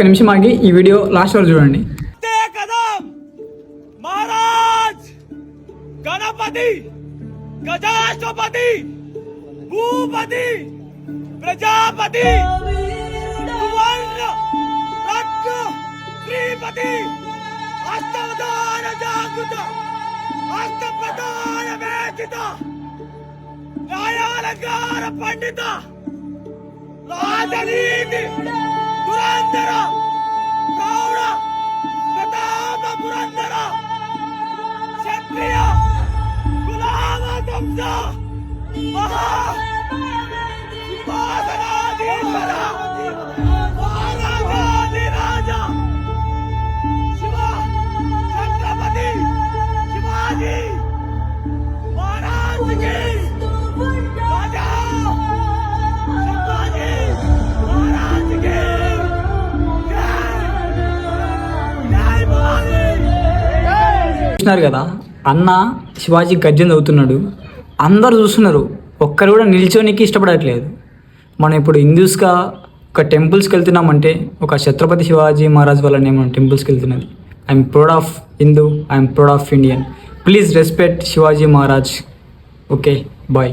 ఒక్క నిమిషం ఆగి ఈ వీడియో లాస్ట్ వరకు చూడండి. గణపతి గజాష్టపతి భూపతి ప్రజాపతి శ్రీపతి అష్టవతార జాగృత అష్టప్రధాన వేదిత న్యాయాలంకార పండిత రాజనీతి పురందర ప్రౌఢ ప్రతాప పురందర క్షత్రియ గులామ వంశ మహా సింహాసనాధీశ్వర మహారాజాధిరాజ శివ ఛత్రపతి శివాజీ మహారాజ్ కి రాజా శివాజీ మహారాజ్ కి జై భవానీ. చూస్తున్నారు కదా, అన్న శివాజీ గర్జన చదువుతున్నాడు, అందరు చూస్తున్నారు, ఒక్కరు కూడా నిల్చోనికి ఇష్టపడట్లేదు. మనం ఇప్పుడు హిందూస్గా ఒక టెంపుల్స్కి వెళ్తున్నామంటే ఒక ఛత్రపతి శివాజీ మహారాజ్ వల్లనే మనం టెంపుల్స్కి వెళ్తున్నది. I'm proud of Hindu, I'm proud of Indian. Please respect Shivaji Maharaj. Okay, bye.